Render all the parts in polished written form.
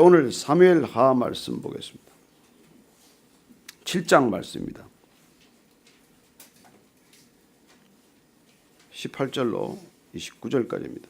오늘 사무엘하 말씀 보겠습니다. 7장 말씀입니다. 18절로 29절까지입니다.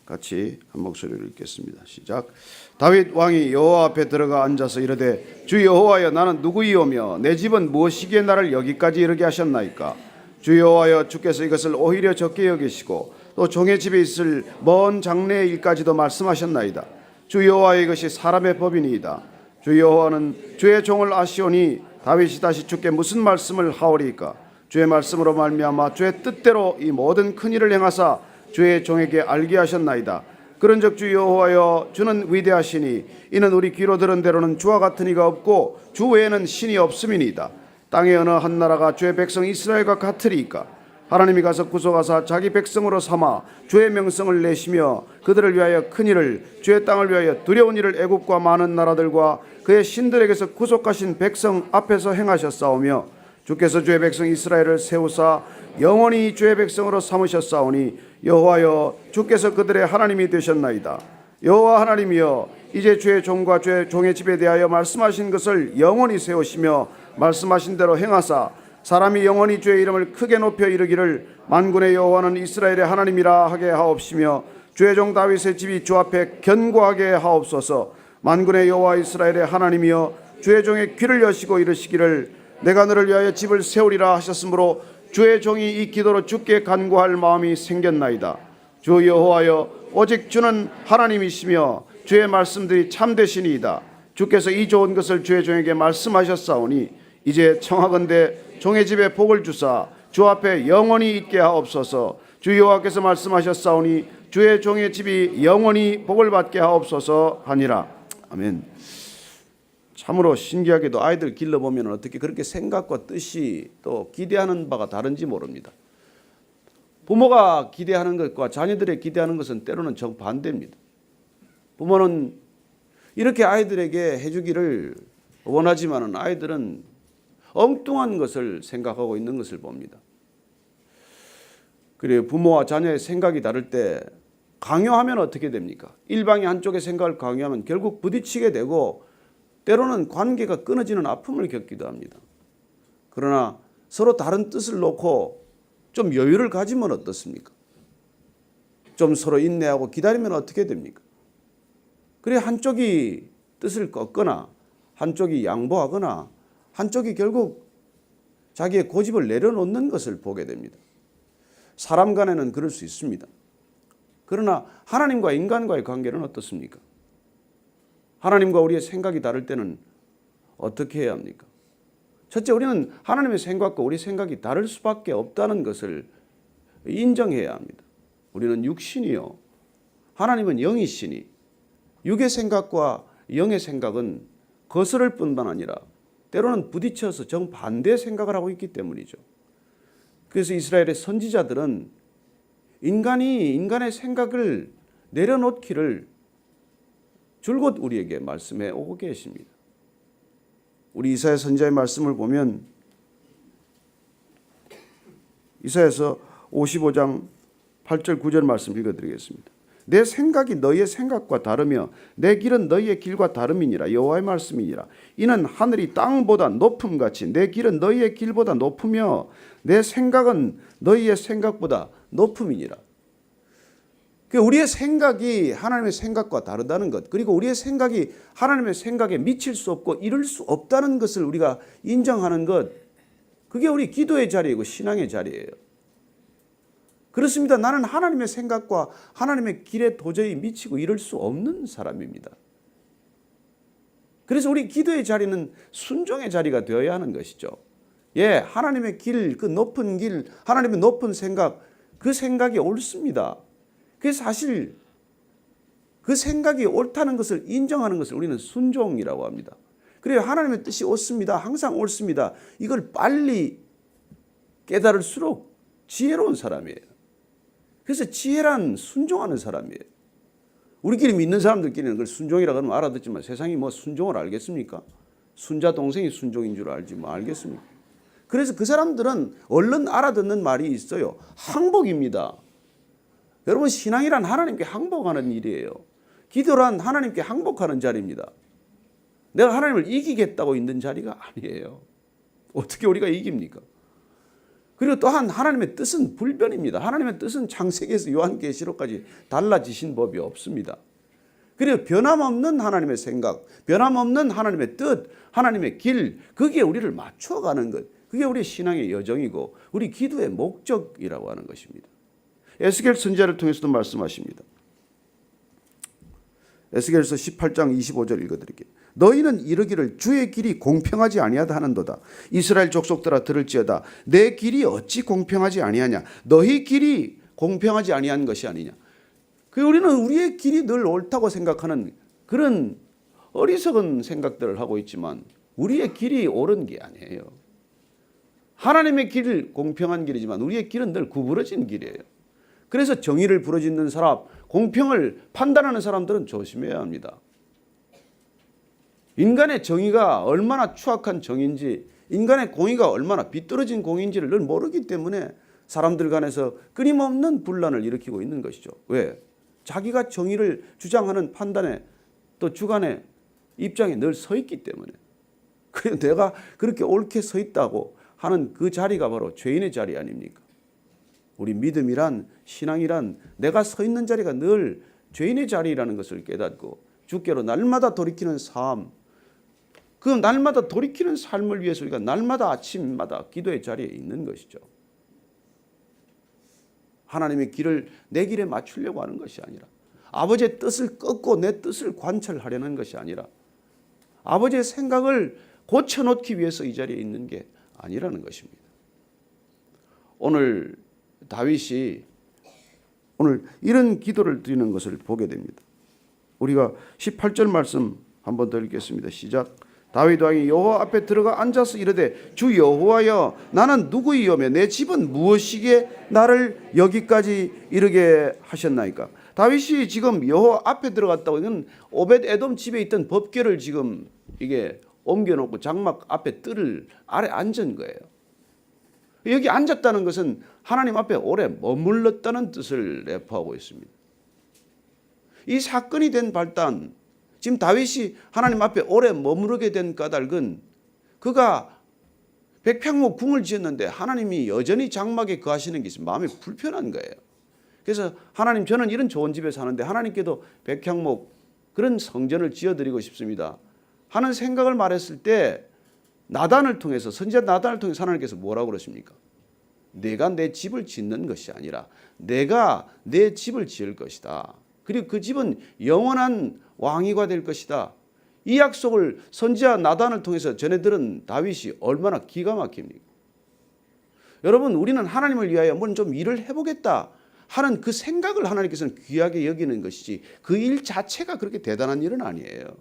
같이 한 목소리로 읽겠습니다. 시작. 다윗 왕이 여호와 앞에 들어가 앉아서 이르되 주 여호와여 나는 누구이오며 내 집은 무엇이기에 나를 여기까지 이르게 하셨나이까. 주 여호와여 주께서 이것을 오히려 적게 여기시고 또 종의 집에 있을 먼 장래의 일까지도 말씀하셨나이다. 주 여호와의 이것이 사람의 법이니이다. 주 여호와는 주의 종을 아시오니 다윗이 다시 주께 무슨 말씀을 하오리이까. 주의 말씀으로 말미암아 주의 뜻대로 이 모든 큰 일을 행하사 주의 종에게 알게 하셨나이다. 그런즉 주 여호와여 주는 위대하시니 이는 우리 귀로 들은 대로는 주와 같은 이가 없고 주 외에는 신이 없음이니이다. 땅의 어느 한 나라가 주의 백성 이스라엘과 같으리이까. 하나님이 가서 구속하사 자기 백성으로 삼아 주의 명성을 내시며 그들을 위하여 큰 일을 주의 땅을 위하여 두려운 일을 애굽과 많은 나라들과 그의 신들에게서 구속하신 백성 앞에서 행하셨사오며 주께서 주의 백성 이스라엘을 세우사 영원히 주의 백성으로 삼으셨사오니 여호와여 주께서 그들의 하나님이 되셨나이다. 여호와 하나님이여 이제 주의 종과 주의 종의 집에 대하여 말씀하신 것을 영원히 세우시며 말씀하신 대로 행하사 사람이 영원히 주의 이름을 크게 높여 이르기를 만군의 여호와는 이스라엘의 하나님이라 하게 하옵시며 주의 종 다윗의 집이 주 앞에 견고하게 하옵소서. 만군의 여호와 이스라엘의 하나님이여 주의 종의 귀를 여시고 이르시기를 내가 너를 위하여 집을 세우리라 하셨으므로 주의 종이 이 기도로 주께 간구할 마음이 생겼나이다. 주 여호와여 오직 주는 하나님이시며 주의 말씀들이 참되시니이다. 주께서 이 좋은 것을 주의 종에게 말씀하셨사오니 이제 청하건대 종의 집에 복을 주사 주 앞에 영원히 있게 하옵소서. 주 여호와께서 말씀하셨사오니 주의 종의 집이 영원히 복을 받게 하옵소서 하니라. 아멘. 참으로 신기하게도 아이들 길러보면 어떻게 그렇게 생각과 뜻이 또 기대하는 바가 다른지 모릅니다. 부모가 기대하는 것과 자녀들의 기대하는 것은 때로는 정반대입니다. 부모는 이렇게 아이들에게 해주기를 원하지만 아이들은 엉뚱한 것을 생각하고 있는 것을 봅니다. 그래요. 부모와 자녀의 생각이 다를 때 강요하면 어떻게 됩니까? 일방이 한쪽의 생각을 강요하면 결국 부딪히게 되고 때로는 관계가 끊어지는 아픔을 겪기도 합니다. 그러나 서로 다른 뜻을 놓고 좀 여유를 가지면 어떻습니까? 좀 서로 인내하고 기다리면 어떻게 됩니까? 그래 한쪽이 뜻을 꺾거나 한쪽이 양보하거나 한쪽이 결국 자기의 고집을 내려놓는 것을 보게 됩니다. 사람 간에는 그럴 수 있습니다. 그러나 하나님과 인간과의 관계는 어떻습니까? 하나님과 우리의 생각이 다를 때는 어떻게 해야 합니까? 첫째, 우리는 하나님의 생각과 우리 생각이 다를 수밖에 없다는 것을 인정해야 합니다. 우리는 육신이요, 하나님은 영이시니 육의 생각과 영의 생각은 거스를 뿐만 아니라 때로는 부딪혀서 정반대의 생각을 하고 있기 때문이죠. 그래서 이스라엘의 선지자들은 인간이 인간의 생각을 내려놓기를 줄곧 우리에게 말씀해 오고 계십니다. 우리 이사야 선지자의 말씀을 보면 이사야서 55장 8절 9절 말씀 읽어드리겠습니다. 내 생각이 너희의 생각과 다르며 내 길은 너희의 길과 다름이니라. 여호와의 말씀이니라. 이는 하늘이 땅보다 높음같이 내 길은 너희의 길보다 높으며 내 생각은 너희의 생각보다 높음이니라. 우리의 생각이 하나님의 생각과 다르다는 것, 그리고 우리의 생각이 하나님의 생각에 미칠 수 없고 이룰 수 없다는 것을 우리가 인정하는 것, 그게 우리 기도의 자리이고 신앙의 자리예요. 그렇습니다. 나는 하나님의 생각과 하나님의 길에 도저히 미치고 이룰 수 없는 사람입니다. 그래서 우리 기도의 자리는 순종의 자리가 되어야 하는 것이죠. 예, 하나님의 길, 그 높은 길, 하나님의 높은 생각, 그 생각이 옳습니다. 그래서 사실 그 생각이 옳다는 것을 인정하는 것을 우리는 순종이라고 합니다. 그래요. 하나님의 뜻이 옳습니다. 항상 옳습니다. 이걸 빨리 깨달을수록 지혜로운 사람이에요. 그래서 지혜란 순종하는 사람이에요. 우리끼리 믿는 사람들끼리는 그걸 순종이라고 하면 알아듣지만 세상이 뭐 순종을 알겠습니까? 순자 동생이 순종인 줄 알지 뭐 알겠습니까? 그래서 그 사람들은 얼른 알아듣는 말이 있어요. 항복입니다. 여러분, 신앙이란 하나님께 항복하는 일이에요. 기도란 하나님께 항복하는 자리입니다. 내가 하나님을 이기겠다고 있는 자리가 아니에요. 어떻게 우리가 이깁니까? 그리고 또한 하나님의 뜻은 불변입니다. 하나님의 뜻은 창세기에서 요한계시록까지 달라지신 법이 없습니다. 그리고 변함없는 하나님의 생각, 변함없는 하나님의 뜻, 하나님의 길, 그게 우리를 맞춰가는 것, 그게 우리 신앙의 여정이고 우리 기도의 목적이라고 하는 것입니다. 에스겔 선지자를 통해서도 말씀하십니다. 에스겔서 18장 25절 읽어드릴게요. 너희는 이르기를 주의 길이 공평하지 아니하다 하는도다. 이스라엘 족속들아 들을지어다. 내 길이 어찌 공평하지 아니하냐. 너희 길이 공평하지 아니한 것이 아니냐. 우리는 우리의 길이 늘 옳다고 생각하는 그런 어리석은 생각들을 하고 있지만 우리의 길이 옳은 게 아니에요. 하나님의 길 공평한 길이지만 우리의 길은 늘 구부러진 길이에요. 그래서 정의를 부르짖는 사람, 공평을 판단하는 사람들은 조심해야 합니다. 인간의 정의가 얼마나 추악한 정의인지, 인간의 공의가 얼마나 비뚤어진 공의인지를 늘 모르기 때문에 사람들 간에서 끊임없는 분란을 일으키고 있는 것이죠. 왜? 자기가 정의를 주장하는 판단에 또 주관의 입장에 늘 서 있기 때문에. 그래서 내가 그렇게 옳게 서 있다고 하는 그 자리가 바로 죄인의 자리 아닙니까? 우리 믿음이란, 신앙이란 내가 서 있는 자리가 늘 죄인의 자리라는 것을 깨닫고 주께로 날마다 돌이키는 삶, 그 날마다 돌이키는 삶을 위해서 우리가 날마다 아침마다 기도의 자리에 있는 것이죠. 하나님의 길을 내 길에 맞추려고 하는 것이 아니라, 아버지의 뜻을 꺾고 내 뜻을 관철하려는 것이 아니라, 아버지의 생각을 고쳐놓기 위해서 이 자리에 있는 게 아니라는 것입니다. 오늘 다윗이 오늘 이런 기도를 드리는 것을 보게 됩니다. 우리가 18절 말씀 한번 더 읽겠습니다. 시작. 다윗 왕이 여호와 앞에 들어가 앉아서 이르되 주 여호와여 나는 누구이오며 내 집은 무엇이기에 나를 여기까지 이르게 하셨나이까. 다윗이 지금 여호와 앞에 들어갔다고 이건 오벳 에돔 집에 있던 법궤를 지금 이게 옮겨놓고 장막 앞에 뜰을 아래 앉은 거예요. 여기 앉았다는 것은 하나님 앞에 오래 머물렀다는 뜻을 내포하고 있습니다. 이 사건이 된 발단, 지금 다윗이 하나님 앞에 오래 머무르게 된 까닭은 그가 백향목 궁을 지었는데 하나님이 여전히 장막에 거하시는 게 있으면 마음이 불편한 거예요. 그래서 하나님, 저는 이런 좋은 집에 사는데 하나님께도 백향목 그런 성전을 지어드리고 싶습니다 하는 생각을 말했을 때 나단을 통해서, 선지자 나단을 통해서 하나님께서 뭐라고 그러십니까? 내가 내 집을 짓는 것이 아니라 내가 내 집을 지을 것이다. 그리고 그 집은 영원한 왕위가 될 것이다. 이 약속을 선지자 나단을 통해서 전해들은 다윗이 얼마나 기가 막힙니까? 여러분, 우리는 하나님을 위하여 뭔 좀 일을 해보겠다 하는 그 생각을 하나님께서는 귀하게 여기는 것이지 그 일 자체가 그렇게 대단한 일은 아니에요.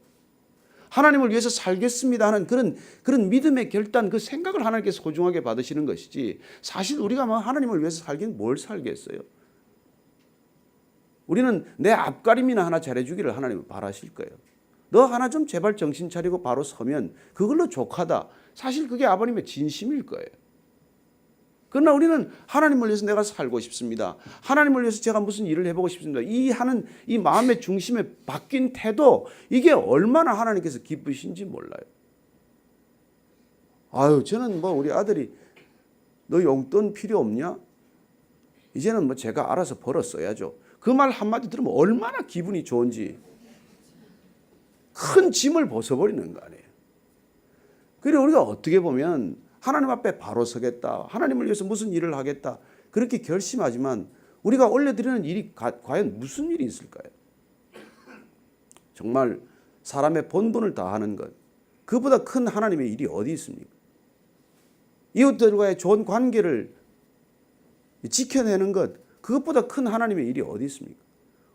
하나님을 위해서 살겠습니다 하는 그런 믿음의 결단, 그 생각을 하나님께서 소중하게 받으시는 것이지 사실 우리가 뭐 하나님을 위해서 살긴 뭘 살겠어요. 우리는 내 앞가림이나 하나 잘해주기를 하나님은 바라실 거예요. 너 하나 좀 제발 정신 차리고 바로 서면 그걸로 족하다. 사실 그게 아버님의 진심일 거예요. 그러나 우리는 하나님을 위해서 내가 살고 싶습니다. 하나님을 위해서 제가 무슨 일을 해보고 싶습니다. 이 마음의 중심에 바뀐 태도, 이게 얼마나 하나님께서 기쁘신지 몰라요. 아유, 저는 뭐 우리 아들이 너 용돈 필요 없냐? 이제는 뭐 제가 알아서 벌어 써야죠. 그 말 한마디 들으면 얼마나 기분이 좋은지 큰 짐을 벗어버리는 거 아니에요. 그리고 우리가 어떻게 보면 하나님 앞에 바로 서겠다, 하나님을 위해서 무슨 일을 하겠다 그렇게 결심하지만 우리가 올려드리는 일이 과연 무슨 일이 있을까요? 정말 사람의 본분을 다하는 것, 그보다 큰 하나님의 일이 어디 있습니까? 이웃들과의 좋은 관계를 지켜내는 것, 그것보다 큰 하나님의 일이 어디 있습니까?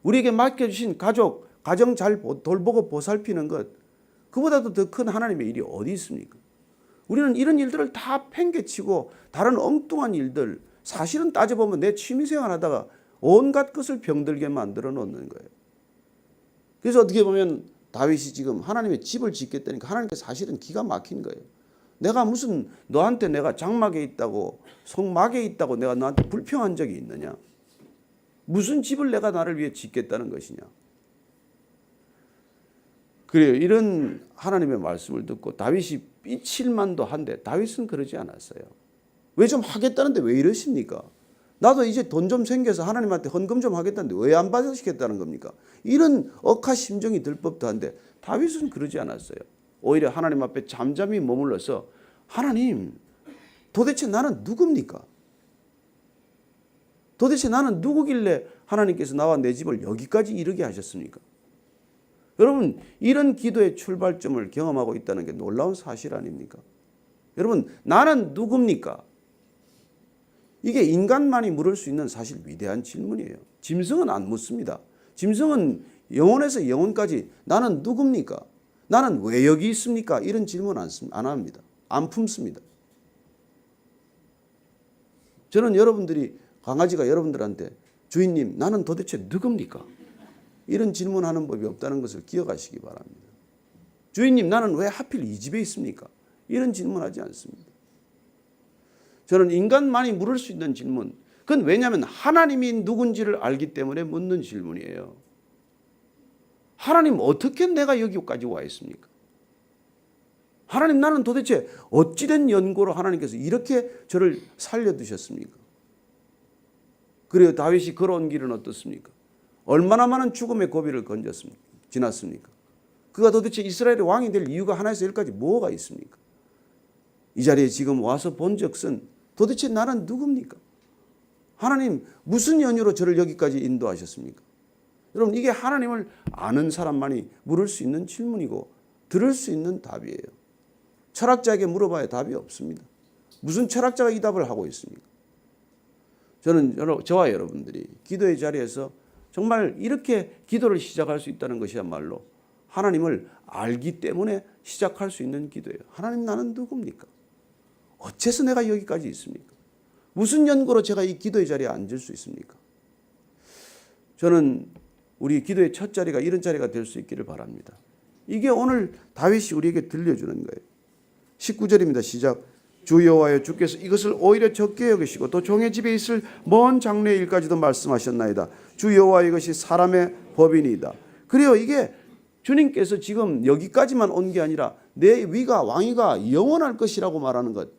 우리에게 맡겨주신 가족, 가정 잘 돌보고 보살피는 것, 그보다도 더 큰 하나님의 일이 어디 있습니까? 우리는 이런 일들을 다 팽개치고 다른 엉뚱한 일들, 사실은 따져보면 내 취미생활 하다가 온갖 것을 병들게 만들어 놓는 거예요. 그래서 어떻게 보면 다윗이 지금 하나님의 집을 짓겠다니까 하나님께서 사실은 기가 막힌 거예요. 내가 무슨 너한테 내가 장막에 있다고, 성막에 있다고 내가 너한테 불평한 적이 있느냐? 무슨 집을 내가 나를 위해 짓겠다는 것이냐? 그래요. 이런 하나님의 말씀을 듣고 다윗이 삐칠 만도 한데 다윗은 그러지 않았어요. 왜 좀 하겠다는데 왜 이러십니까? 나도 이제 돈 좀 생겨서 하나님한테 헌금 좀 하겠다는데 왜 안 받으시겠다는 겁니까? 이런 억하 심정이 들 법도 한데 다윗은 그러지 않았어요. 오히려 하나님 앞에 잠잠히 머물러서 하나님, 도대체 나는 누굽니까? 도대체 나는 누구길래 하나님께서 나와 내 집을 여기까지 이르게 하셨습니까? 여러분, 이런 기도의 출발점을 경험하고 있다는 게 놀라운 사실 아닙니까? 여러분, 나는 누굽니까? 이게 인간만이 물을 수 있는 사실 위대한 질문이에요. 짐승은 안 묻습니다. 짐승은 영혼에서 영혼까지 나는 누굽니까? 나는 왜 여기 있습니까? 이런 질문 안 합니다. 안 품습니다. 저는 여러분들이 강아지가 여러분들한테 주인님 나는 도대체 누굽니까? 이런 질문하는 법이 없다는 것을 기억하시기 바랍니다. 주인님 나는 왜 하필 이 집에 있습니까? 이런 질문하지 않습니다. 저는 인간만이 물을 수 있는 질문, 그건 왜냐하면 하나님이 누군지를 알기 때문에 묻는 질문이에요. 하나님 어떻게 내가 여기까지 와 있습니까? 하나님 나는 도대체 어찌된 연고로 하나님께서 이렇게 저를 살려두셨습니까? 그래요. 다윗이 걸어온 길은 어떻습니까? 얼마나 많은 죽음의 고비를 지났습니까? 그가 도대체 이스라엘의 왕이 될 이유가 하나에서 열까지 뭐가 있습니까? 이 자리에 지금 와서 본적은 도대체 나는 누굽니까? 하나님 무슨 연유로 저를 여기까지 인도하셨습니까? 여러분 이게 하나님을 아는 사람만이 물을 수 있는 질문이고 들을 수 있는 답이에요. 철학자에게 물어봐야 답이 없습니다. 무슨 철학자가 이 답을 하고 있습니까? 저는 저와 여러분들이 기도의 자리에서 정말 이렇게 기도를 시작할 수 있다는 것이야말로 하나님을 알기 때문에 시작할 수 있는 기도예요. 하나님 나는 누굽니까? 어째서 내가 여기까지 있습니까? 무슨 연고로 제가 이 기도의 자리에 앉을 수 있습니까? 저는 우리 기도의 첫 자리가 이런 자리가 될 수 있기를 바랍니다. 이게 오늘 다윗이 우리에게 들려주는 거예요. 19절입니다. 시작. 주 여호와여 주께서 이것을 오히려 적게 여기시고 또 종의 집에 있을 먼 장래의 일까지도 말씀하셨나이다. 주 여호와 이것이 사람의 법이니이다. 그래요. 이게 주님께서 지금 여기까지만 온 게 아니라 내 위가 왕위가 영원할 것이라고 말하는 것.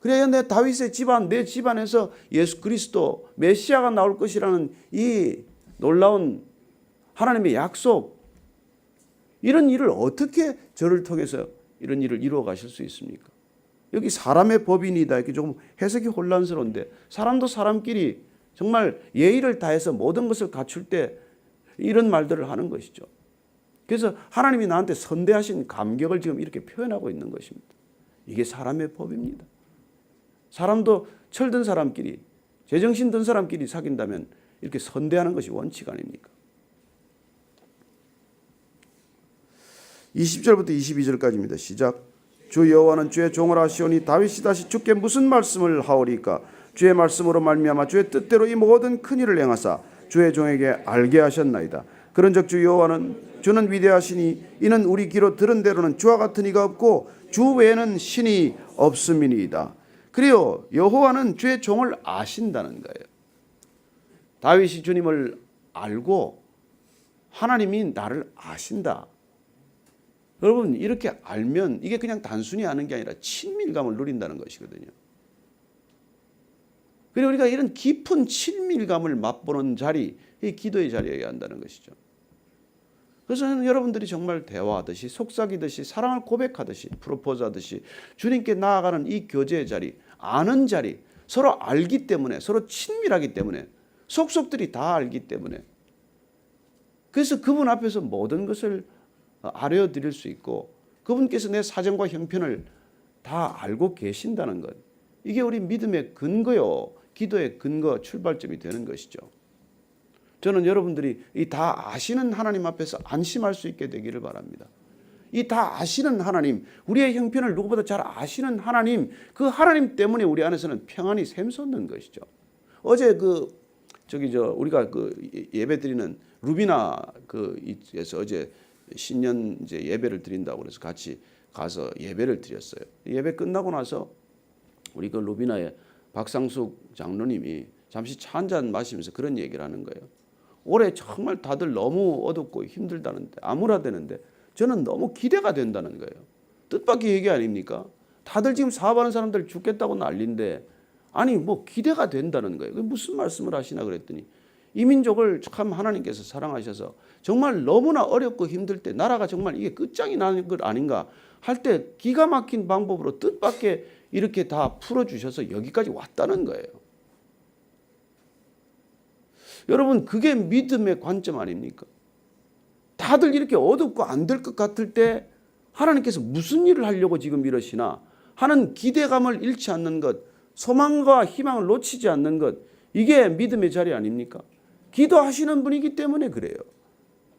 그래야 내 다윗의 집안, 내 집안에서 예수 그리스도 메시아가 나올 것이라는 이 놀라운 하나님의 약속. 이런 일을 어떻게 저를 통해서 이런 일을 이루어 가실 수 있습니까? 여기 사람의 법인이다 이렇게 조금 해석이 혼란스러운데 사람도 사람끼리 정말 예의를 다해서 모든 것을 갖출 때 이런 말들을 하는 것이죠. 그래서 하나님이 나한테 선대하신 감격을 지금 이렇게 표현하고 있는 것입니다. 이게 사람의 법입니다. 사람도 철든 사람끼리 제정신 든 사람끼리 사귄다면 이렇게 선대하는 것이 원칙 아닙니까? 20절부터 22절까지입니다. 시작. 주 여호와는 주의 종을 하시오니 다윗이 다시 주께 무슨 말씀을 하오리까? 주의 말씀으로 말미암아 주의 뜻대로 이 모든 큰 일을 행하사 주의 종에게 알게 하셨나이다. 그런즉 주 여호와는 주는 위대하시니 이는 우리 귀로 들은 대로는 주와 같은 이가 없고 주 외에는 신이 없음이니이다. 그래요. 여호와는 주의 종을 아신다는 거예요. 다윗이 주님을 알고 하나님이 나를 아신다. 여러분 이렇게 알면 이게 그냥 단순히 아는 게 아니라 친밀감을 누린다는 것이거든요. 그리고 우리가 이런 깊은 친밀감을 맛보는 자리, 이 기도의 자리여야 한다는 것이죠. 그래서 저는 여러분들이 정말 대화하듯이 속삭이듯이 사랑을 고백하듯이 프로포즈하듯이 주님께 나아가는 이 교제의 자리, 아는 자리, 서로 알기 때문에 서로 친밀하기 때문에 속속들이 다 알기 때문에 그래서 그분 앞에서 모든 것을 알려드릴 수 있고 그분께서 내 사정과 형편을 다 알고 계신다는 것. 이게 우리 믿음의 근거요. 기도의 근거 출발점이 되는 것이죠. 저는 여러분들이 이 다 아시는 하나님 앞에서 안심할 수 있게 되기를 바랍니다. 이 다 아시는 하나님, 우리의 형편을 누구보다 잘 아시는 하나님, 그 하나님 때문에 우리 안에서는 평안이 샘솟는 것이죠. 어제 우리가 예배 드리는 루비나 에서 어제 신년 이제 예배를 드린다고 그래서 같이 가서 예배를 드렸어요. 예배 끝나고 나서 우리 그 루비나의 박상숙 장로님이 잠시 차 한잔 마시면서 그런 얘기를 하는 거예요. 올해 정말 다들 너무 어둡고 힘들다는데 암울하다는데 저는 너무 기대가 된다는 거예요. 뜻밖의 얘기 아닙니까? 다들 지금 사업하는 사람들 죽겠다고 난리인데 아니 뭐 기대가 된다는 거예요. 무슨 말씀을 하시나 그랬더니 이 민족을 참 하나님께서 사랑하셔서 정말 너무나 어렵고 힘들 때 나라가 정말 이게 끝장이 나는 것 아닌가 할 때 기가 막힌 방법으로 뜻밖의 이렇게 다 풀어주셔서 여기까지 왔다는 거예요. 여러분 그게 믿음의 관점 아닙니까? 다들 이렇게 어둡고 안 될 것 같을 때 하나님께서 무슨 일을 하려고 지금 이러시나 하는 기대감을 잃지 않는 것, 소망과 희망을 놓치지 않는 것, 이게 믿음의 자리 아닙니까? 기도하시는 분이기 때문에 그래요.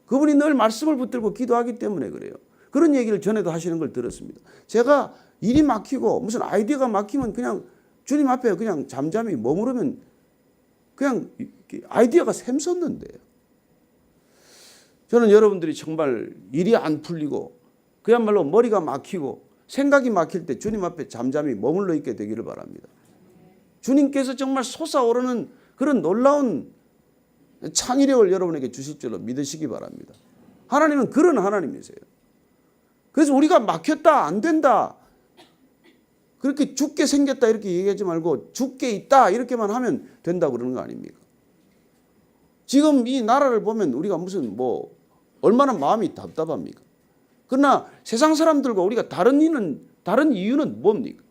그분이 늘 말씀을 붙들고 기도하기 때문에 그래요. 그런 얘기를 전에도 하시는 걸 들었습니다. 제가 일이 막히고 무슨 아이디어가 막히면 그냥 주님 앞에 그냥 잠잠히 머무르면 그냥 아이디어가 샘솟는데요. 저는 여러분들이 정말 일이 안 풀리고 그야말로 머리가 막히고 생각이 막힐 때 주님 앞에 잠잠히 머물러 있게 되기를 바랍니다. 주님께서 정말 솟아오르는 그런 놀라운 창의력을 여러분에게 주실 줄로 믿으시기 바랍니다. 하나님은 그런 하나님이세요. 그래서 우리가 막혔다 안 된다 그렇게 죽게 생겼다 이렇게 얘기하지 말고 죽게 있다 이렇게만 하면 된다고 그러는 거 아닙니까? 지금 이 나라를 보면 우리가 무슨 뭐 얼마나 마음이 답답합니까? 그러나 세상 사람들과 우리가 다른 이유는 뭡니까?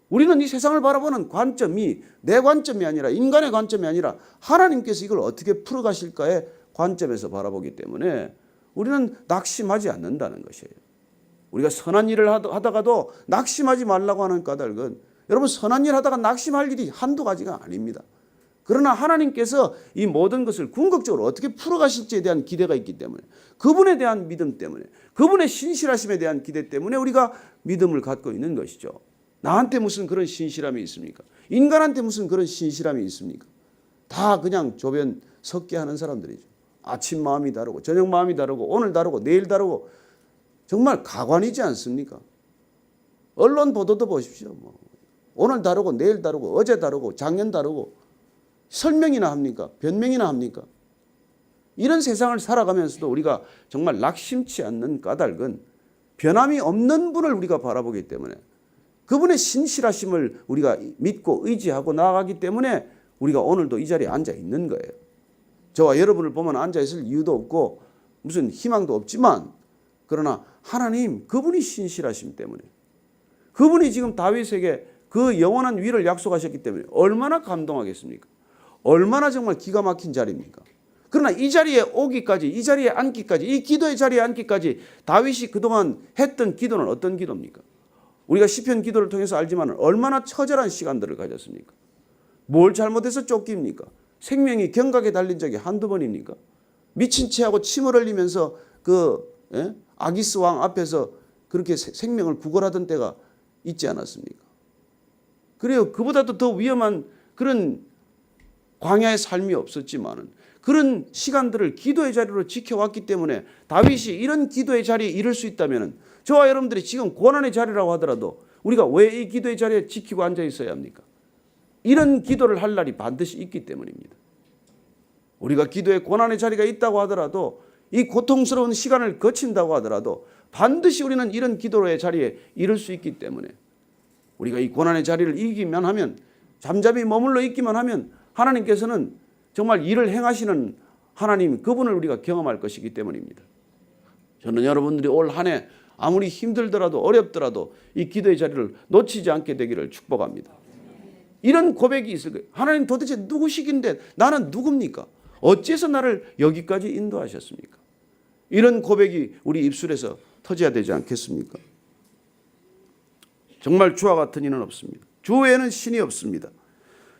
우리는 이 세상을 바라보는 관점이 내 관점이 아니라 인간의 관점이 아니라 하나님께서 이걸 어떻게 풀어가실까의 관점에서 바라보기 때문에 우리는 낙심하지 않는다는 것이에요. 우리가 선한 일을 하다가도 낙심하지 말라고 하는 까닭은 여러분 선한 일 하다가 낙심할 일이 한두 가지가 아닙니다. 그러나 하나님께서 이 모든 것을 궁극적으로 어떻게 풀어가실지에 대한 기대가 있기 때문에 그분에 대한 믿음 때문에 그분의 신실하심에 대한 기대 때문에 우리가 믿음을 갖고 있는 것이죠. 나한테 무슨 그런 신실함이 있습니까? 인간한테 무슨 그런 신실함이 있습니까? 다 그냥 조변 섞게 하는 사람들이죠. 아침 마음이 다르고 저녁 마음이 다르고 오늘 다르고 내일 다르고 정말 가관이지 않습니까? 언론 보도도 보십시오. 뭐. 오늘 다르고 내일 다르고 어제 다르고 작년 다르고 설명이나 합니까? 변명이나 합니까? 이런 세상을 살아가면서도 우리가 정말 낙심치 않는 까닭은 변함이 없는 분을 우리가 바라보기 때문에 그분의 신실하심을 우리가 믿고 의지하고 나아가기 때문에 우리가 오늘도 이 자리에 앉아 있는 거예요. 저와 여러분을 보면 앉아 있을 이유도 없고 무슨 희망도 없지만 그러나 하나님 그분이 신실하심 때문에 그분이 지금 다윗에게 그 영원한 위를 약속하셨기 때문에 얼마나 감동하겠습니까? 얼마나 정말 기가 막힌 자리입니까? 그러나 이 자리에 오기까지 이 자리에 앉기까지 이 기도의 자리에 앉기까지 다윗이 그동안 했던 기도는 어떤 기도입니까? 우리가 시편 기도를 통해서 알지만 얼마나 처절한 시간들을 가졌습니까? 뭘 잘못해서 쫓깁니까? 생명이 경각에 달린 적이 한두 번입니까? 미친 채하고 침을 흘리면서 아기스 왕 앞에서 그렇게 생명을 구걸하던 때가 있지 않았습니까? 그래요. 그보다도 더 위험한 그런 광야의 삶이 없었지만은 그런 시간들을 기도의 자리로 지켜왔기 때문에 다윗이 이런 기도의 자리에 이를 수 있다면은 저와 여러분들이 지금 고난의 자리라고 하더라도 우리가 왜 이 기도의 자리에 지키고 앉아 있어야 합니까? 이런 기도를 할 날이 반드시 있기 때문입니다. 우리가 기도의 고난의 자리가 있다고 하더라도 이 고통스러운 시간을 거친다고 하더라도 반드시 우리는 이런 기도의 자리에 이를 수 있기 때문에 우리가 이 고난의 자리를 이기기만 하면 잠잠히 머물러 있기만 하면 하나님께서는 정말 일을 행하시는 하나님 그분을 우리가 경험할 것이기 때문입니다. 저는 여러분들이 올 한 해 아무리 힘들더라도 어렵더라도 이 기도의 자리를 놓치지 않게 되기를 축복합니다. 이런 고백이 있을 거예요. 하나님 도대체 누구시긴데 나는 누굽니까? 어째서 나를 여기까지 인도하셨습니까? 이런 고백이 우리 입술에서 터져야 되지 않겠습니까? 정말 주와 같은 이는 없습니다. 주 외에는 신이 없습니다.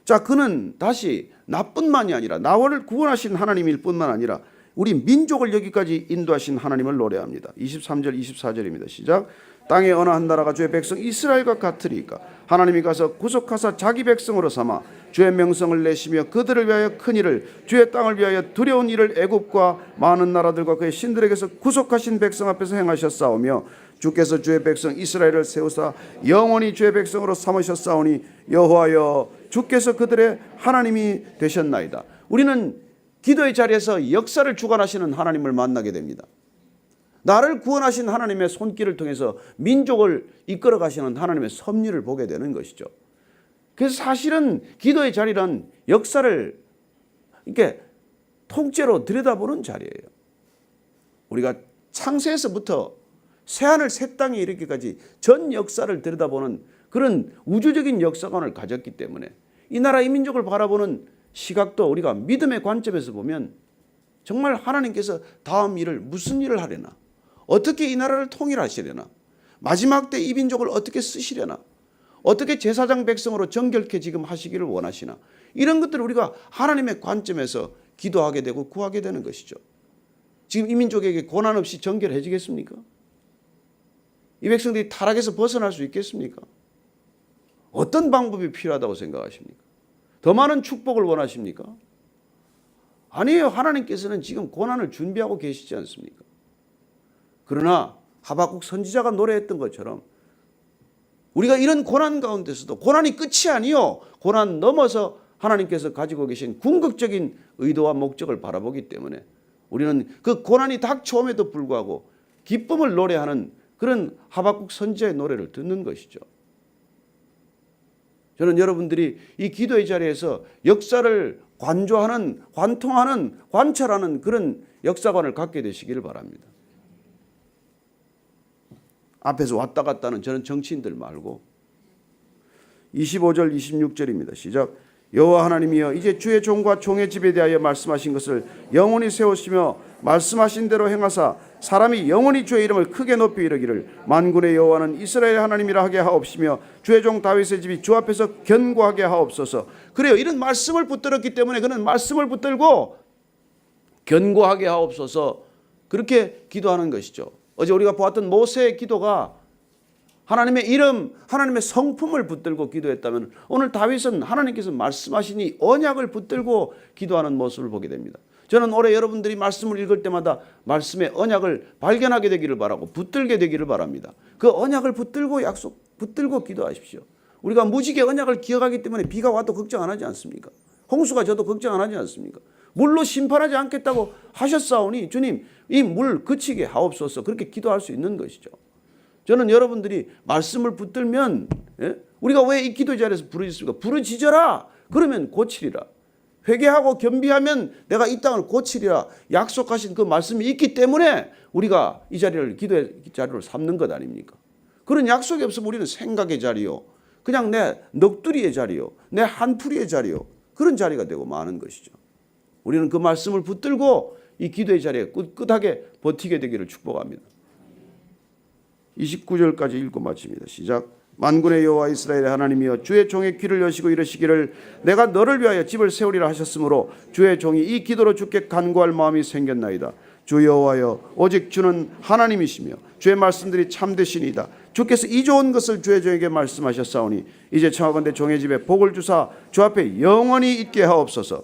자, 그는 다시 나뿐만이 아니라 나를 구원하신 하나님일 뿐만 아니라 우리 민족을 여기까지 인도하신 하나님을 노래합니다. 23절 24절입니다. 시작. 땅의 어느 한 나라가 주의 백성 이스라엘과 같으리까 하나님이 가서 구속하사 자기 백성으로 삼아 주의 명성을 내시며 그들을 위하여 큰 일을 주의 땅을 위하여 두려운 일을 애굽과 많은 나라들과 그의 신들에게서 구속하신 백성 앞에서 행하셨사오며 주께서 주의 백성 이스라엘을 세우사 영원히 주의 백성으로 삼으셨사오니 여호와여 주께서 그들의 하나님이 되셨나이다. 우리는 기도의 자리에서 역사를 주관하시는 하나님을 만나게 됩니다. 나를 구원하신 하나님의 손길을 통해서 민족을 이끌어 가시는 하나님의 섭리를 보게 되는 것이죠. 그래서 사실은 기도의 자리란 역사를 이렇게 통째로 들여다보는 자리예요. 우리가 창세에서부터 새하늘 새 땅에 이르기까지 전 역사를 들여다보는 그런 우주적인 역사관을 가졌기 때문에 이 나라 이 민족을 바라보는 시각도 우리가 믿음의 관점에서 보면 정말 하나님께서 다음 일을 무슨 일을 하려나, 어떻게 이 나라를 통일하시려나, 마지막 때 이 민족을 어떻게 쓰시려나, 어떻게 제사장 백성으로 정결케 지금 하시기를 원하시나, 이런 것들을 우리가 하나님의 관점에서 기도하게 되고 구하게 되는 것이죠. 지금 이 민족에게 고난 없이 정결해지겠습니까? 이 백성들이 타락에서 벗어날 수 있겠습니까? 어떤 방법이 필요하다고 생각하십니까? 더 많은 축복을 원하십니까? 아니에요. 하나님께서는 지금 고난을 준비하고 계시지 않습니까? 그러나 하박국 선지자가 노래했던 것처럼 우리가 이런 고난 가운데서도 고난이 끝이 아니요, 고난 넘어서 하나님께서 가지고 계신 궁극적인 의도와 목적을 바라보기 때문에 우리는 그 고난이 닥쳐옴에도 불구하고 기쁨을 노래하는 그런 하박국 선지자의 노래를 듣는 것이죠. 저는 여러분들이 이 기도의 자리에서 역사를 관조하는, 관통하는, 관찰하는 그런 역사관을 갖게 되시기를 바랍니다. 앞에서 왔다 갔다 하는 저는 정치인들 말고 25절 26절입니다. 시작. 여호와 하나님이여 이제 주의 종과 종의 집에 대하여 말씀하신 것을 영원히 세우시며 말씀하신 대로 행하사 사람이 영원히 주의 이름을 크게 높이 이르기를 만군의 여호와는 이스라엘의 하나님이라 하게 하옵시며 주의 종 다윗의 집이 주 앞에서 견고하게 하옵소서. 그래요. 이런 말씀을 붙들었기 때문에 그는 말씀을 붙들고 견고하게 하옵소서, 그렇게 기도하는 것이죠. 어제 우리가 보았던 모세의 기도가 하나님의 이름, 하나님의 성품을 붙들고 기도했다면 오늘 다윗은 하나님께서 말씀하시니 언약을 붙들고 기도하는 모습을 보게 됩니다. 저는 올해 여러분들이 말씀을 읽을 때마다 말씀의 언약을 발견하게 되기를 바라고 붙들게 되기를 바랍니다. 그 언약을 붙들고 기도하십시오. 우리가 무지개 언약을 기억하기 때문에 비가 와도 걱정 안 하지 않습니까? 홍수가 져도 걱정 안 하지 않습니까? 물로 심판하지 않겠다고 하셨사오니 주님 이 물 그치게 하옵소서, 그렇게 기도할 수 있는 것이죠. 저는 여러분들이 말씀을 붙들면, 우리가 왜 이 기도 자리에서 부르짖습니까? 부르짖어라 그러면 고치리라. 회개하고 겸비하면 내가 이 땅을 고치리라 약속하신 그 말씀이 있기 때문에 우리가 이 자리를 기도의 자리로 삼는 것 아닙니까? 그런 약속이 없으면 우리는 생각의 자리요, 그냥 내 넋두리의 자리요, 내 한풀이의 자리요, 그런 자리가 되고 마는 것이죠. 우리는 그 말씀을 붙들고 이 기도의 자리에 꿋꿋하게 버티게 되기를 축복합니다. 29절까지 읽고 마칩니다. 시작. 만군의 여호와 이스라엘의 하나님이여 주의 종의 귀를 여시고 이르시기를 내가 너를 위하여 집을 세우리라 하셨으므로 주의 종이 이 기도로 주께 간구할 마음이 생겼나이다. 주 여호와여 오직 주는 하나님이시며 주의 말씀들이 참되시니이다. 주께서 이 좋은 것을 주의 종에게 말씀하셨사오니 이제 청하건대 종의 집에 복을 주사 주 앞에 영원히 있게 하옵소서.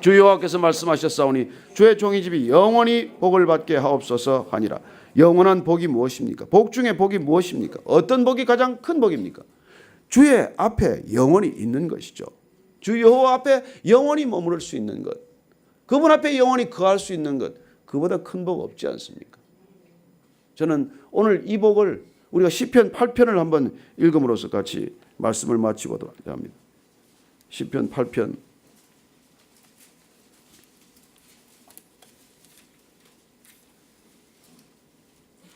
주 여호와께서 말씀하셨사오니 주의 종의 집이 영원히 복을 받게 하옵소서 하니라. 영원한 복이 무엇입니까? 복 중에 복이 무엇입니까? 어떤 복이 가장 큰 복입니까? 주의 앞에 영원히 있는 것이죠. 주 여호와 앞에 영원히 머무를 수 있는 것, 그분 앞에 영원히 거할 수 있는 것, 그보다 큰 복 없지 않습니까? 저는 오늘 이 복을 우리가 시편 8편을 한번 읽음으로써 같이 말씀을 마치고도 합니다. 시편 8편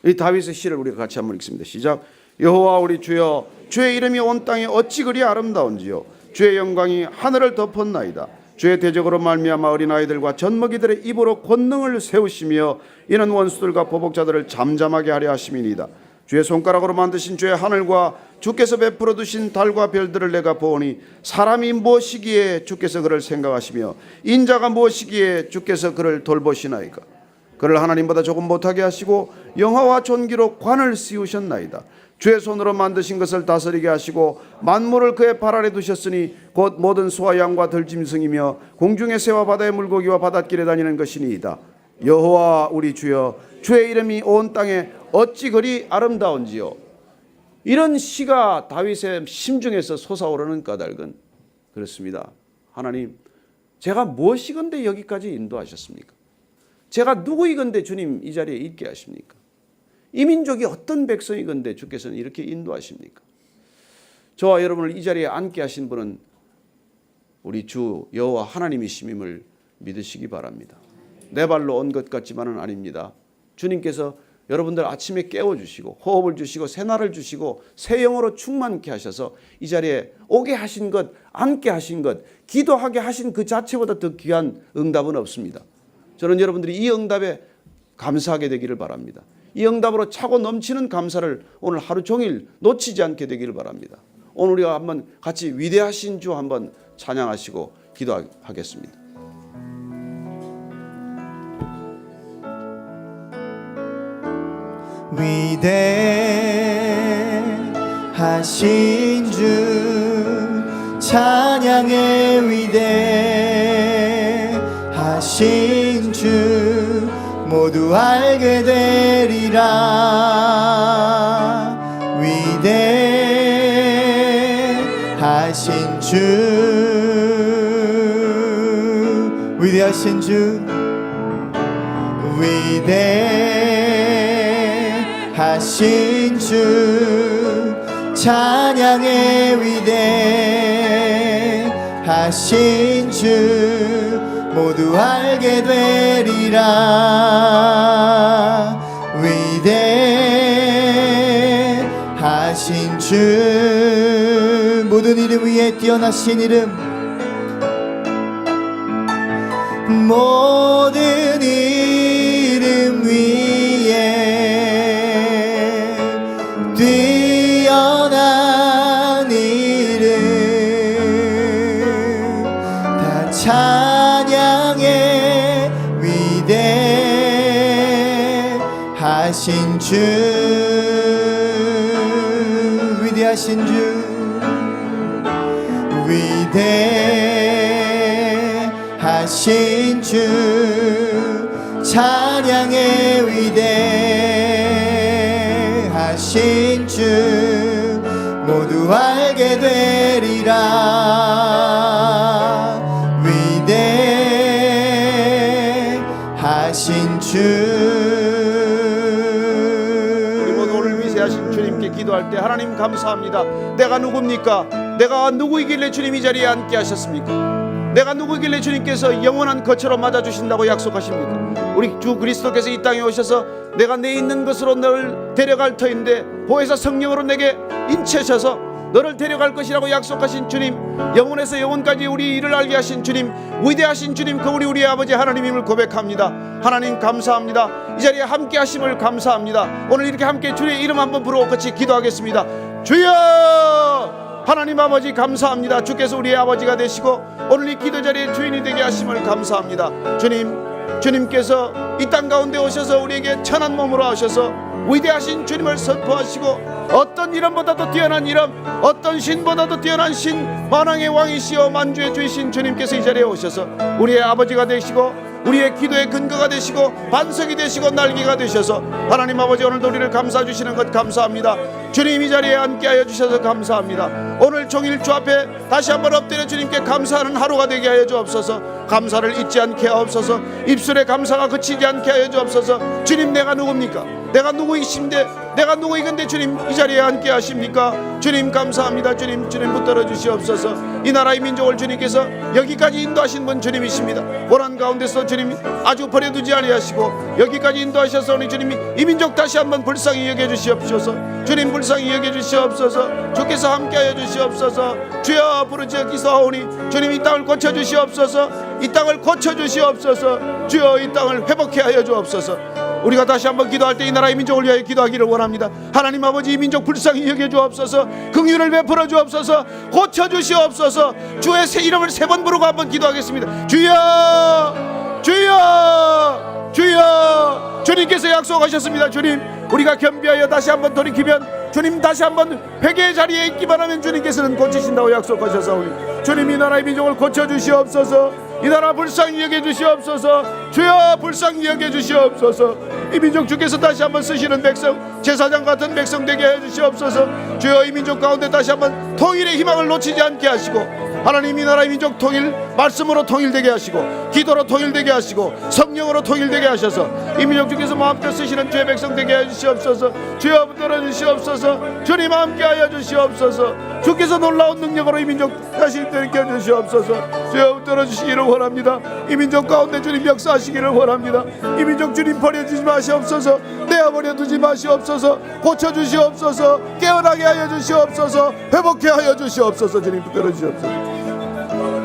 이 다윗의 시를 우리가 같이 한번 읽습니다. 시작. 여호와 우리 주여 주의 이름이 온 땅에 어찌 그리 아름다운지요 주의 영광이 하늘을 덮었나이다. 주의 대적으로 말미암아 어린아이들과 젖먹이들의 입으로 권능을 세우시며 이는 원수들과 보복자들을 잠잠하게 하려 하심이니이다. 주의 손가락으로 만드신 주의 하늘과 주께서 베풀어 두신 달과 별들을 내가 보오니 사람이 무엇이기에 주께서 그를 생각하시며 인자가 무엇이기에 주께서 그를 돌보시나이까. 그를 하나님보다 조금 못하게 하시고 영화와 존귀로 관을 씌우셨나이다. 주의 손으로 만드신 것을 다스리게 하시고 만물을 그의 발 아래 두셨으니 곧 모든 소와 양과 들짐승이며 공중의 새와 바다의 물고기와 바닷길에 다니는 것이니이다. 여호와 우리 주여 주의 이름이 온 땅에 어찌 그리 아름다운지요. 이런 시가 다윗의 심중에서 솟아오르는 까닭은 그렇습니다. 하나님, 제가 무엇이건데 여기까지 인도하셨습니까? 제가 누구이건데 주님 이 자리에 있게 하십니까? 이 민족이 어떤 백성이건데 주께서는 이렇게 인도하십니까? 저와 여러분을 이 자리에 앉게 하신 분은 우리 주 여호와 하나님이심임을 믿으시기 바랍니다. 내 발로 온 것 같지만은 아닙니다. 주님께서 여러분들 아침에 깨워주시고 호흡을 주시고 새날을 주시고 새 영으로 충만케 하셔서 이 자리에 오게 하신 것, 앉게 하신 것, 기도하게 하신 그 자체보다 더 귀한 응답은 없습니다. 저는 여러분들이 이 응답에 감사하게 되기를 바랍니다. 이 응답으로 차고 넘치는 감사를 오늘 하루 종일 놓치지 않게 되기를 바랍니다. 오늘 우리가 한번 같이 위대하신 주 한번 찬양하시고 기도하겠습니다. 위대하신 주 찬양해 위대하신 주 모두 알게 되리라 위대하신 주 위대하신 주 위대하신 주 찬양해 위대하신 주 모두 알게 되리라 위대하신 주 모든 이름 위에 뛰어나신 이름 모든 이름 위에 뛰어난 이름 다 찬양해 위대하신 주 위대하신 주 위대하신 주 찬양해 위대하신 주 모두 알게 되리라 위대하신 주 우리 모두 오늘 위대하신 주님께 기도할 때 하나님 감사합니다. 내가 누굽니까? 내가 누구이길래 주님 이 자리에 앉게 하셨습니까? 내가 누구이길래 주님께서 영원한 거처로 맞아주신다고 약속하십니까? 우리 주 그리스도께서 이 땅에 오셔서 내가 내 있는 것으로 너를 데려갈 터인데 보혜사 성령으로 내게 인치셔서 너를 데려갈 것이라고 약속하신 주님, 영원에서 영원까지 우리 일을 알게 하신 주님, 위대하신 주님, 그 우리의 아버지 하나님임을 고백합니다. 하나님 감사합니다. 이 자리에 함께 하심을 감사합니다. 오늘 이렇게 함께 주의 이름 한번 부르고 같이 기도하겠습니다. 주여! 하나님 아버지 감사합니다. 주께서 우리의 아버지가 되시고 오늘 이 기도 자리에 주인이 되게 하심을 감사합니다. 주님께서 이 땅 가운데 오셔서 우리에게 천한 몸으로 오셔서 위대하신 주님을 선포하시고 어떤 이름보다도 뛰어난 이름, 어떤 신보다도 뛰어난 신, 만왕의 왕이시여 만주의 주이신 주님께서 이 자리에 오셔서 우리의 아버지가 되시고 우리의 기도의 근거가 되시고 반석이 되시고 날개가 되셔서 하나님 아버지 오늘도 우리를 감싸 주시는 것 감사합니다. 주님 이 자리에 함께하여 주셔서 감사합니다. 오늘 종일 주 앞에 다시 한번 엎드려 주님께 감사하는 하루가 되게 하여 주옵소서. 감사를 잊지 않게 하옵소서. 입술에 감사가 그치지 않게 하여 주옵소서. 주님 내가 누굽니까? 내가 누구이신데 내가 누구이건데 주님 이 자리에 함께 하십니까? 주님 감사합니다. 주님 붙들어 주시옵소서. 이 나라의 민족을 주님께서 여기까지 인도하신 분 주님이십니다. 고난 가운데서 주님 아주 버려두지 아니하시고 여기까지 인도하셔서 우리 주님이 이 민족 다시 한번 불쌍히 여겨 주시옵소서. 주님 불쌍히 여겨 주시옵소서. 주께서 함께하여 주시옵소서. 주여 부르짖어 기도하오니 주님 이 땅을 고쳐 주시옵소서. 이 땅을 고쳐 주시옵소서. 주여 이 땅을 회복해 하여 주옵소서. 우리가 다시 한번 기도할 때 이 나라의 민족을 위하여 기도하기를 원합니다. 하나님 아버지 이 민족 불쌍히 여겨 주옵소서. 긍휼을 베풀어 주옵소서. 고쳐 주시옵소서. 주의 새 이름을 세 번 부르고 한번 기도하겠습니다. 주여 주여 주여. 주님께서 약속하셨습니다. 주님 우리가 겸비하여 다시 한번 돌이키면 주님 다시 한번 회개의 자리에 있기만 하면 주님께서는 고치신다고 약속하셔서 주님 이 나라의 민족을 고쳐 주시옵소서. 이 나라 불쌍히 여겨 주시옵소서. 주여 불쌍히 여겨 주시옵소서. 이 민족 주께서 다시 한번 쓰시는 백성, 제사장 같은 백성 되게 해 주시옵소서. 주여 이 민족 가운데 다시 한번 통일의 희망을 놓치지 않게 하시고, 하나님 이 나라 의 민족 통일, 말씀으로 통일되게 하시고, 기도로 통일되게 하시고, 성령으로 통일되게 하셔서 이 민족 주께서 마음껏 쓰시는 주의 백성 되게 해 주시옵소서. 주여 붙들어 주시옵소서. 주님 함께하여 주시옵소서. 주께서 놀라운 능력으로 이 민족 다시 일으켜 주시옵소서. 주여 붙들어 주시기를 원합니다. 이 민족 가운데 주님 역사하시기를 원합니다. 이 민족 주님 버려주지 마시옵소서. 내어버려 두지 마시옵소서. 고쳐주시옵소서. 깨어나게 하여 주시옵소서. 회복케 하여 주시옵소서. 주님 붙들어 주시옵소서.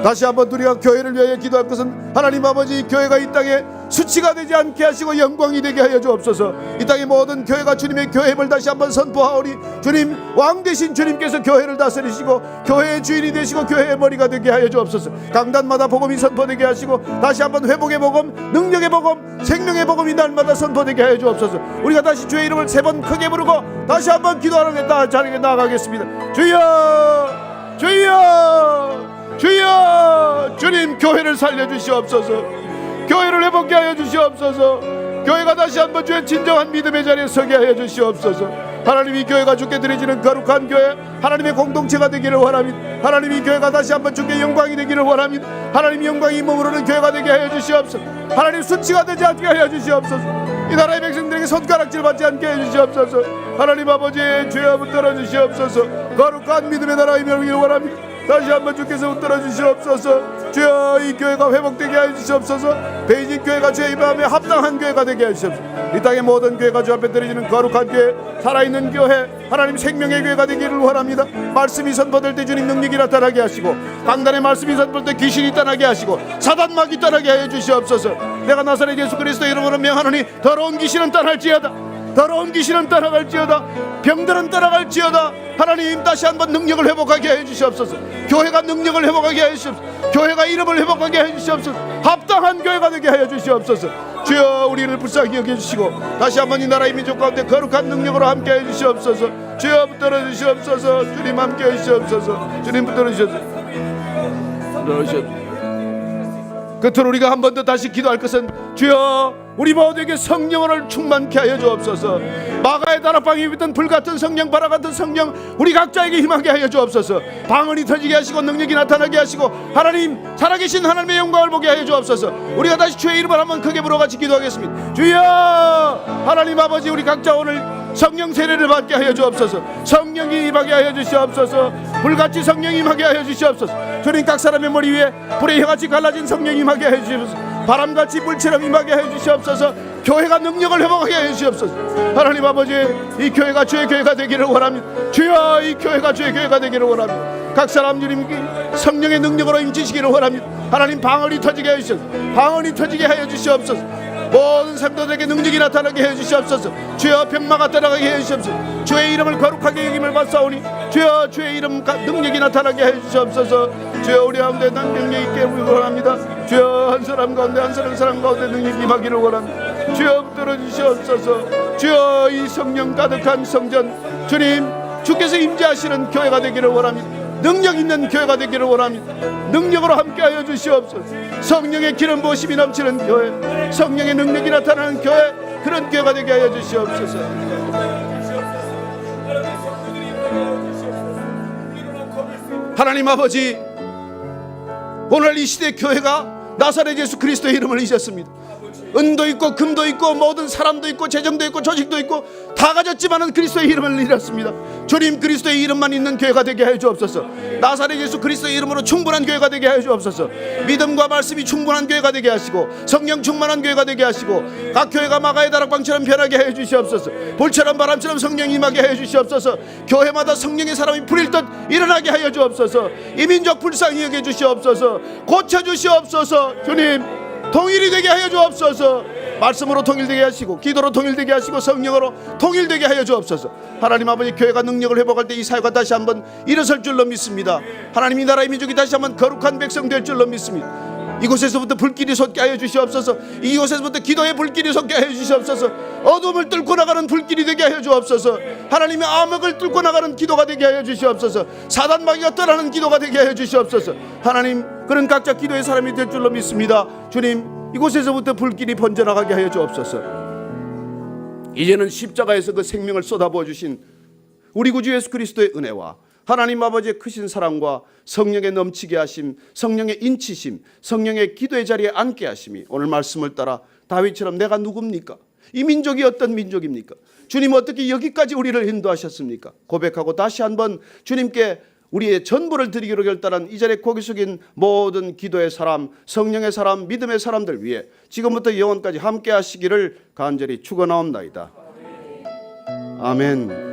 다시 한번 우리가 교회를 위하여 기도할 것은, 하나님 아버지, 이 교회가 이 땅에 수치가 되지 않게 하시고 영광이 되게 하여 주옵소서. 이 땅의 모든 교회가 주님의 교회임을 다시 한번 선포하오니, 주님 왕 되신 주님께서 교회를 다스리시고 교회의 주인이 되시고 교회의 머리가 되게 하여 주옵소서. 강단마다 복음이 선포되게 하시고, 다시 한번 회복의 복음, 능력의 복음, 생명의 복음이 날마다 선포되게 하여 주옵소서. 우리가 다시 주의 이름을 3번 크게 부르고 다시 한번 기도하는 자리에 나아가겠습니다. 주여, 주여, 주여. 주님 교회를 살려주시옵소서. 교회를 회복케 하여 주시옵소서. 교회가 다시 한번 주의 진정한 믿음의 자리에 서게 하여 주시옵소서. 하나님 이 교회가 주께 드려지는 거룩한 교회, 하나님의 공동체가 되기를 원합니다. 하나님 이 교회가 다시 한번 주께 영광이 되기를 원합니다. 하나님 영광이 머무르는 교회가 되게 하여 주시옵소서. 하나님 수치가 되지 않게 하여 주시옵소서. 이 나라의 백성들에게 손가락질 받지 않게 해 주시옵소서. 하나님 아버지, 주여 붙들어 주시옵소서. 거룩한 믿음의 나라의 임하기를 원합니다. 다시 한번 주께서 붙들어 주시옵소서. 주여 이 교회가 회복되게 하여 주시옵소서. 베이징 교회가 주의 마음에 합당한 교회가 되게 하여 주시옵소서. 이 땅의 모든 교회가 주 앞에 드려지는 거룩한 교회, 살아있는 교회, 하나님 생명의 교회가 되기를 원합니다. 말씀이 선포될 때 주님 능력이 나타나게 하시고, 강단의 말씀이 선포될 때 귀신이 떠나게 하시고, 사단막이 떠나게 하여 주시옵소서. 내가 나사렛 예수 그리스도 이름으로 명하노니 더러운 귀신은 떠날지어다. 더러운 귀신은 떠나갈지어다. 병들은 떠나갈지어다. 하나님 다시 한번 능력을 회복하게 해 주시옵소서. 교회가 능력을 회복하게 해 주시옵소서. 교회가 이름을 회복하게 해 주시옵소서. 합당한 교회가 되게 하여 주시옵소서. 주여 우리를 불쌍히 여겨주시고 다시 한번 이 나라의 민족 가운데 거룩한 능력으로 함께 해 주시옵소서. 주여 붙들어 주시옵소서. 주님 함께 해 주시옵소서. 주님 붙들어 주시옵소서. 끝으로 우리가 한 번 더 다시 기도할 것은, 주여 우리 모두에게 성령을 충만케 하여 주옵소서. 마가의 다락방에 있던 불같은 성령, 바라 같은 성령, 우리 각자에게 임하게 하여 주옵소서. 방언이 터지게 하시고 능력이 나타나게 하시고, 하나님 살아계신 하나님의 영광을 보게 하여 주옵소서. 우리가 다시 주의 이름을 한번 크게 부르어 같이 기도하겠습니다. 주여 하나님 아버지, 우리 각자 오늘 성령 세례를 받게 하여 주옵소서. 성령이 임하게 하여 주시옵소서. 불같이 성령이 임하게 하여 주시옵소서. 주님 각 사람의 머리 위에 불의 혀같이 갈라진 성령이 임하게 하여 주시옵소서. 바람같이 물처럼 임하게 해 주시옵소서. 교회가 능력을 회복하게 해 주시옵소서. 하나님 아버지, 이 교회가 주의 교회가 되기를 원합니다. 주여 이 교회가 주의 교회가 되기를 원합니다. 각 사람 주님 성령의 능력으로 임치시기를 원합니다. 하나님 방언이 터지게 해 주시옵소서. 방언이 터지게 하여 주시옵소서. 모든 성도들에게 능력이 나타나게 해 주시옵소서. 주여 병마가 떠나가게 해 주시옵소서. 주의 이름을 거룩하게 여김을 받사오니, 주여 주의 이름 능력이 나타나게 해 주시옵소서. 주여 우리 가운데 능력이 있게 원합니다. 주여 한 사람 가운데 한 사람 가운데 능력이 임하기를 원합니다. 주여 붙들어 주시옵소서. 주여 이 성령 가득한 성전, 주님 주께서 임재하시는 교회가 되기를 원합니다. 능력 있는 교회가 되기를 원합니다. 능력으로 함께하여 주시옵소서. 성령의 기름 부으심이 넘치는 교회, 성령의 능력이 나타나는 교회, 그런 교회가 되게 하여 주시옵소서. 하나님 아버지, 오늘 이 시대 교회가 나사렛 예수 그리스도의 이름을 잊었습니다. 은도 있고 금도 있고 모든 사람도 있고 재정도 있고 조직도 있고 다 가졌지만은 그리스도의 이름을 잃었습니다. 주님 그리스도의 이름만 있는 교회가 되게 하여 주옵소서. 나사렛 예수 그리스도의 이름으로 충분한 교회가 되게 하여 주옵소서. 믿음과 말씀이 충분한 교회가 되게 하시고, 성령 충만한 교회가 되게 하시고, 각 교회가 마가의 다락방처럼 변하게 하여 주시옵소서. 볼처럼 바람처럼 성령이 임하게 하여 주시옵소서. 교회마다 성령의 사람이 불일 듯 일어나게 하여 주옵소서. 이 민족 불쌍히 여겨 주시옵소서. 고쳐 주시옵소서. 주님 통일이 되게 하여 주옵소서. 말씀으로 통일되게 하시고, 기도로 통일되게 하시고, 성령으로 통일되게 하여 주옵소서. 하나님 아버지, 교회가 능력을 회복할 때 이 사회가 다시 한번 일어설 줄로 믿습니다. 하나님 이 나라의 민족이 다시 한번 거룩한 백성 될 줄로 믿습니다. 이곳에서부터 불길이 솟게 하여 주시옵소서. 이곳에서부터 기도의 불길이 솟게 하여 주시옵소서. 어둠을 뚫고 나가는 불길이 되게 하여 주옵소서. 하나님의 암흑을 뚫고 나가는 기도가 되게 하여 주시옵소서. 사단마귀가 떠나는 기도가 되게 하여 주시옵소서. 하나님, 그런 각자 기도의 사람이 될 줄로 믿습니다. 주님 이곳에서부터 불길이 번져나가게 하여 주옵소서. 이제는 십자가에서 그 생명을 쏟아부어 주신 우리 구주 예수 그리스도의 은혜와 하나님 아버지의 크신 사랑과 성령의 넘치게 하심, 성령의 인치심, 성령의 기도의 자리에 앉게 하심이 오늘 말씀을 따라 다윗처럼 내가 누굽니까? 이 민족이 어떤 민족입니까? 주님 어떻게 여기까지 우리를 인도하셨습니까? 고백하고 다시 한번 주님께 우리의 전부를 드리기로 결단한 이 자리에 고개 숙인 모든 기도의 사람, 성령의 사람, 믿음의 사람들 위해 지금부터 영원까지 함께 하시기를 간절히 축원하옵나이다. 아멘.